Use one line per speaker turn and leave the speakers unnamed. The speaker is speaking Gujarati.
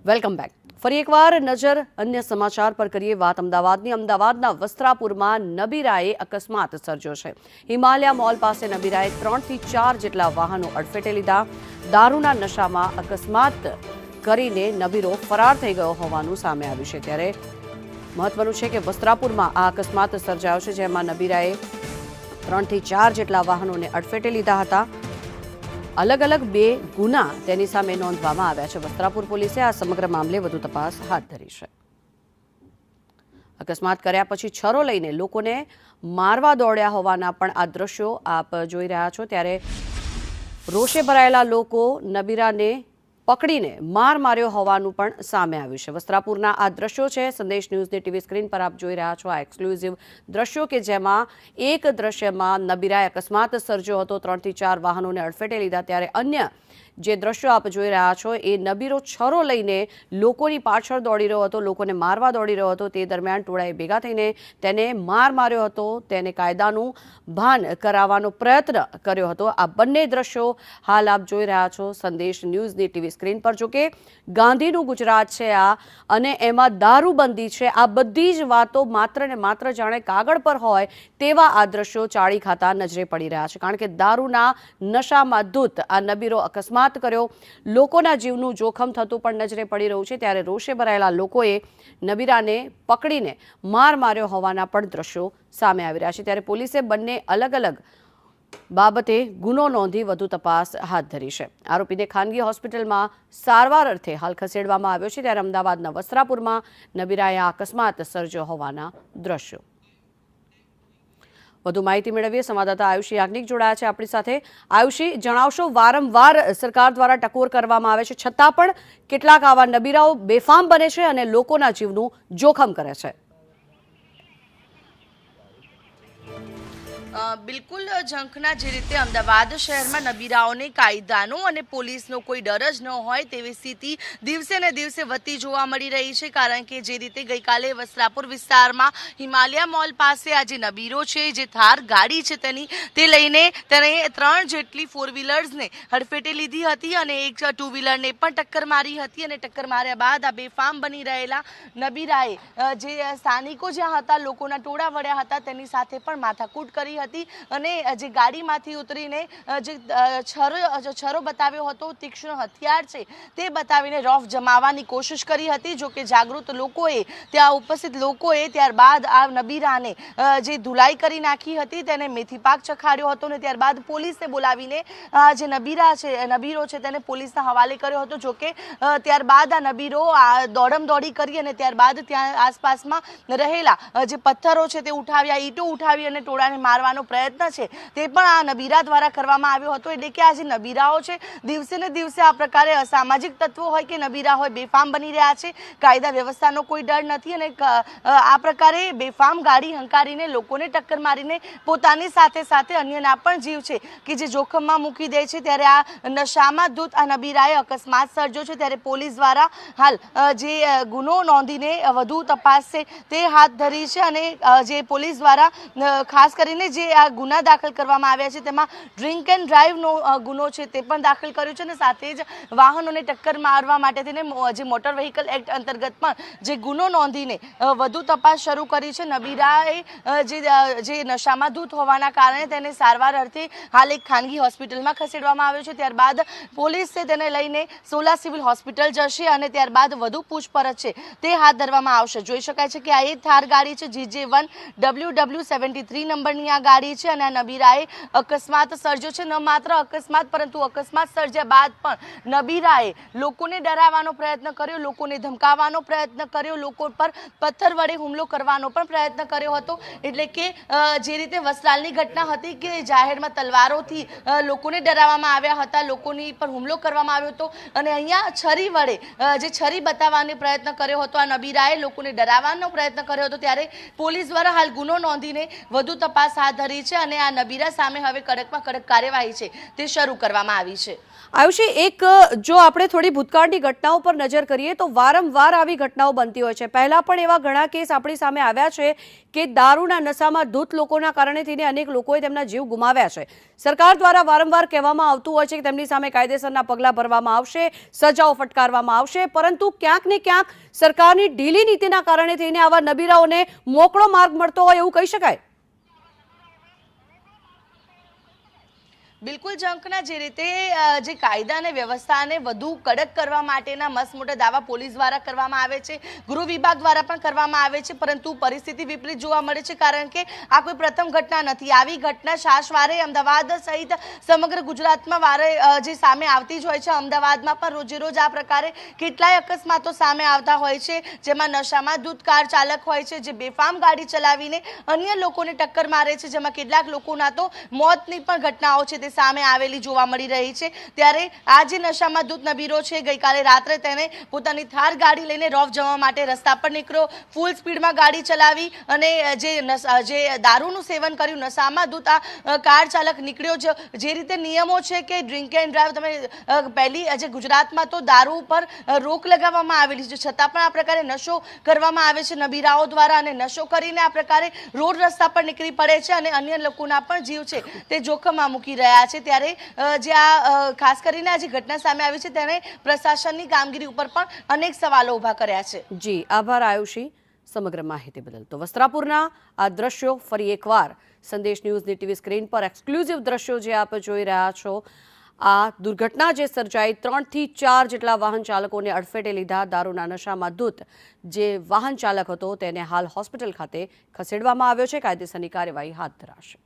Welcome back. ફરી એકવાર નજર અન્ય સમાચાર પર કરીએ વાત અમદાવાદની। અમદાવાદના વસ્ત્રાપુરમાં નબીરાએ અકસ્માત સર્જ્યો છે। હિમાલયા મોલ પાસે નબીરાએ 3 થી 4 જેટલા વાહનો અડફેટે લીધા। દારૂના નશામાં અકસ્માત કરીને નબીરો ફરાર થઈ ગયો હોવાનું સામે આવ્યું છે। ત્યારે મહત્વનું છે કે વસ્ત્રાપુરમાં આ અકસ્માત સર્જાયો છે, જેમાં નબીરાએ 3 થી 4 જેટલા વાહનોને અડફેટે લીધા હતા। अलग अलग 2 गुना तेनी सामे नोंधवामां आव्या छे। वस्त्रापुर पोलीसे आ समग्र मामले वधु तपास हाथ धरी छे। अकस्मात कर्या पछी छरो लईने लोकोने मारवा दौड्या होवाना पण आ दृश्यो आप जोई रह्या छो। त्यारे रोषे भरायेला लोको नबीराने पकड़ीने मार मार्यो होवानुं पण सामे आव्युं छे। वस्त्रापुરના આ દ્રશ્યો છે। સંદેશ ન્યૂઝની ટીવી સ્ક્રીન પર આપ જોઈ રહ્યા છો આ એક્સક્લુઝિવ દ્રશ્યો કે જેમાં એક દ્રશ્યમાં નબીરાએ અકસ્માત સર્જ્યો હતો, 3 થી 4 વાહનોને અડફેટે લીધા। ત્યારે અન્ય જે દ્રશ્યો આપ જોઈ રહ્યા છો એ નબીરો છરો લઈને લોકોની પાછળ દોડી રહ્યો હતો, લોકોને મારવા દોડી રહ્યો હતો। તે દરમિયાન ટોળાએ ભેગા થઈને તેને માર માર્યો હતો, તેને કાયદાનું ભાન કરાવવાનો પ્રયત્ન કર્યો હતો। આ બંને દ્રશ્યો હાલ આપ જોઈ રહ્યા છો સંદેશ ન્યૂઝની ટીવી સ્ક્રીન પર। જો કે ગાંધીનું ગુજરાત છે આ, અને એમાં દારૂબંધી છે, આ બધી જ વાતો માત્ર ને માત્ર જાણે કાગળ પર હોય તેવા આ દ્રશ્યો ચાળી ખાતા નજરે પડી રહ્યા છે। કારણ કે દારૂના નશામાં ધૂત આ નબીરો અકસ્માત કર્યો, લોકોના જીવનું જોખમ થતું પણ નજરે પડી રહ્યું છે। ત્યારે રોષે ભરાયેલા લોકોએ નબીરાને પકડીને માર માર્યો હોવાના પણ દ્રશ્યો સામે આવી રહ્યા છે। ત્યારે પોલીસે બંને અલગ અલગ બાબતે ગુનો નોંધી વધુ તપાસ હાથ ધરી છે। આરોપીને ખાનગી હોસ્પિટલમાં સારવાર અર્થે હાલ ખસેડવામાં આવ્યો છે। ત્યારે અમદાવાદના વસ્ત્રાપુરમાં નબીરાએ આ અકસ્માત સર્જ્યો હોવાના દ્રશ્યો। વધુ માહિતી મેળવીએ, સંવાદદાતા આયુષી યાજ્ઞિક જોડાયા છે આપણી સાથે। આયુષી, જણાવશો, વારંવાર સરકાર દ્વારા ટકોર કરવામાં આવે છે, છતાં પણ કેટલાક આવા નબીરાઓ બેફામ બને છે અને લોકોના જીવનું જોખમ કરે છે।
બિલકુલ ઝંખના જે રીતે અમદાવાદ શહેરમાં નબીરાઓને કાયદાનો અને પોલીસનો કોઈ ડર જ ન હોય તેવી સ્થિતિ દિવસે ને દિવસે વધતી જોવા મળી રહી છે। કારણ કે જે રીતે ગઈકાલે વસ્ત્રાપુર વિસ્તારમાં હિમાલયા મોલ પાસે આ જે નબીરો છે, જે થાર ગાડી છે તે લઈને તેને 3 જેટલી 4 વ્હીલર્સને હડફેટે લીધી હતી અને એક 2 વ્હીલરને પણ ટક્કર મારી હતી। અને ટક્કર માર્યા બાદ આ બેફામ બની રહેલા નબીરાએ જે સ્થાનિકો જ્યાં હતા, લોકોના ટોળા વળ્યા હતા, તેની સાથે પણ માથાકૂટ કરી અને જે ગાડીમાંથી ઉતરીને જે છરો બતાવ્યો હતો, તીક્ષ્ણ હથિયાર છે તે બતાવીને રોફ જમાવવાની કોશિશ કરી હતી। જો કે જાગૃત લોકોએ, ત્યાં ઉપસ્થિત લોકોએ ત્યારબાદ આ નબીરાને જે ધુલાઈ કરી નાખી હતી, તેને મેથી પાક ચખાડ્યો હતો અને ત્યારબાદ પોલીસે બોલાવીને જે નબીરો છે તેને પોલીસના હવાલે કર્યો હતો। જો કે ત્યારબાદ આ નબીરો દોડમ દોડી કરી અને ત્યારબાદ ત્યાં આસપાસમાં રહેલા જે પથ્થરો છે તે ઉઠાવ્યા, ઈંટો ઉઠાવી અને ટોળાને મારવાનો પ્રયત્ન છે તે પણ આ નબીરા દ્વારા કરવામાં આવ્યો હતો। એટલે કે આ જે નબીરાઓ છે દિવસે ને દિવસે આ પ્રકારે અસામાજિક તત્વો હોય કે નબીરા હોય બેફામ બની રહ્યા છે। કાયદા વ્યવસ્થાનો કોઈ ડર નથી અને આ પ્રકારે બેફામ ગાડી હંકારીને લોકોને ટક્કર મારીને પોતાની સાથે સાથે અન્યના પણ જીવ છે કે જે જોખમમાં મૂકી દે છે। ત્યારે આ નશામાં ધૂત આ નબીરાએ અકસ્માત સર્જ્યો છે। ત્યારે પોલીસ દ્વારા હાલ જે ગુનો નોંધીને વધુ તપાસ છે તે હાથ ધરી છે અને જે પોલીસ દ્વારા ખાસ કરીને જે આ ગુના દાખલ કરવામાં આવ્યા છે તેમાં ડ્રિંક એન્ડ ડ્રાઈવનો ગુનો છે તે પણ દાખલ કર્યો છે અને સાથે જ વાહનોને ટક્કર મારવા માટે તેને જે મોટર વ્હીકલ એક્ટ અંતર્ગત પણ જે ગુનો નોંધીને વધુ તપાસ શરૂ કરી છે। નબીરાએ જે નશામાં ધૂત હોવાના કારણે તેને સારવાર અર્થે હાલ એક ખાનગી હોસ્પિટલમાં ખસેડવામાં આવ્યો છે। ત્યારબાદ પોલીસે તેને લઈને સોલા સિવિલ હોસ્પિટલ જશે અને ત્યારબાદ વધુ પૂછપરછ છે તે હાથ ધરવામાં આવશે। જોઈ શકાય છે કે આ એક થાર ગાડી છે, GJ1 WW73 નંબરની આ ગાડી છે અને આ નબીરાએ અકસ્માત સર્જ્યો છે। ન માત્ર અકસ્માત, પરંતુ અકસ્માત સર્જ્યા બાદ પણ નબીરાએ લોકોને ડરાવવાનો પ્રયત્ન કર્યો, લોકોને ધમકાવવાનો પ્રયત્ન કર્યો, લોકો પર પથ્થર વડે હુમલો કરવાનો પણ પ્રયત્ન કર્યો હતો। એટલે કે જે રીતે વસ્ત્રાલની ઘટના હતી કે જાહેરમાં તલવારોથી લોકોને ડરાવવામાં આવ્યા હતા, લોકોની પર હુમલો કરવામાં આવ્યો હતો અને અહીંયા છરી વડે જે છરી બતાવવાનો પ્રયત્ન કર્યો હતો, આ નબીરાએ લોકોને ડરાવવાનો પ્રયત્ન કર્યો હતો। ત્યારે પોલીસ દ્વારા હાલ ગુનો નોંધીને વધુ તપાસ હાથ ધરી છે અને આ નબીરા સામે હવે કડકમાં કડક કાર્યવાહી છે તે શરૂ કરવામાં આવી છે.
આયુષી, એક જો આપણે થોડી ભૂતકાળની ઘટનાઓ પર નજર કરીએ તો વારંવાર આવી ઘટનાઓ બનતી હોય છે. પહેલા પણ એવા ઘણા કેસ આપણી સામે આવ્યા છે કે દારૂના નશામાં ધૂત લોકોના કારણે થઈને અનેક લોકોએ તેમના જીવ ગુમાવ્યા છે. સરકાર દ્વારા વારંવાર કહેવામાં આવતું હોય છે કે તેમની સામે કાયદેસરના પગલાં ભરવામાં આવશે, સજાઓ ફટકારવામાં આવશે, પરંતુ ક્યાંક ને ક્યાંક સરકારની ઢીલી નીતિના કારણે થઈને આવા નબીરાઓને મોકળો માર્ગ મળતો હોય એવું કહી શકાય.
બિલકુલ ઝંખના, જે રીતે જે કાયદા અને વ્યવસ્થાને વધુ કડક કરવા માટેના મસ્ત મોટા દાવા પોલીસ દ્વારા કરવામાં આવે છે, ગૃહ વિભાગ દ્વારા પણ કરવામાં આવે છે, પરંતુ પરિસ્થિતિ વિપરીત જોવા મળે છે. કારણ કે આ કોઈ પ્રથમ ઘટના નથી. આવી ઘટના શાસવારે અમદાવાદ સહિત સમગ્ર ગુજરાતમાં વારે જે સામે આવતી જ હોય છે. અમદાવાદમાં પણ રોજે રોજ આ પ્રકારે કેટલાય અકસ્માતો સામે આવતા હોય છે, જેમાં નશામાં ધૂત કાર ચાલક હોય છે જે બેફામ ગાડી ચલાવીને અન્ય લોકોને ટક્કર મારે છે, જેમાં કેટલાક લોકોના તો મોતની પણ ઘટનાઓ છે તે સામે આવેલી જોવા મળી રહી છે. ત્યારે આ જે નશામાં ધૂત નબીરો છે, ગઈકાલે રાત્રે તેને પોતાની થાર ગાડી લઈને રોફ જવા માટે રસ્તા પર નીકળ્યો, ફૂલ સ્પીડમાં ગાડી ચલાવી અને જે દારૂનું સેવન કર્યું, નશામાં ધૂત આ કાર ચાલક નીકળ્યો. જે રીતે નિયમો છે કે ડ્રિંક એન્ડ ડ્રાઈવ, તમે પહેલી જે ગુજરાતમાં તો દારૂ ઉપર રોક લગાવવામાં આવેલી છે, છતાં પણ આ પ્રકારે નશો કરવામાં આવે છે નબીરાઓ દ્વારા, અને નશો કરીને આ પ્રકારે રોડ રસ્તા પર નીકળી પડે છે અને અન્ય લોકોના પણ જીવ છે તે જોખમમાં મૂકી રહ્યા છે. ત્યારે જે આ ખાસ કરીને આ જે ઘટના સામે આવી છે તેને પ્રશાસનની કામગીરી ઉપર પણ અનેક સવાલો ઊભા કર્યા છે.
જી આભાર આયુષી સમગ્ર માહિતી બદલ. તો વસ્ત્રાપુરના આ દ્રશ્યો ફરી એકવાર સંદેશ ન્યૂઝની ટીવી સ્ક્રીન પર એક્સક્લુઝિવ દ્રશ્યો જે આપ જોઈ રહ્યા છો. આ દુર્ઘટના જે સર્જાઈ, 3 થી 4 જેટલા વાહન ચાલકોને અડફેટે લીધા. દારૂના નશામાં ધૂત જે વાહન ચાલક હતો તેને હાલ હોસ્પિટલ ખાતે ખસેડવામાં આવ્યો છે. કાયદેસરની કાર્યવાહી હાથ ધરાશે.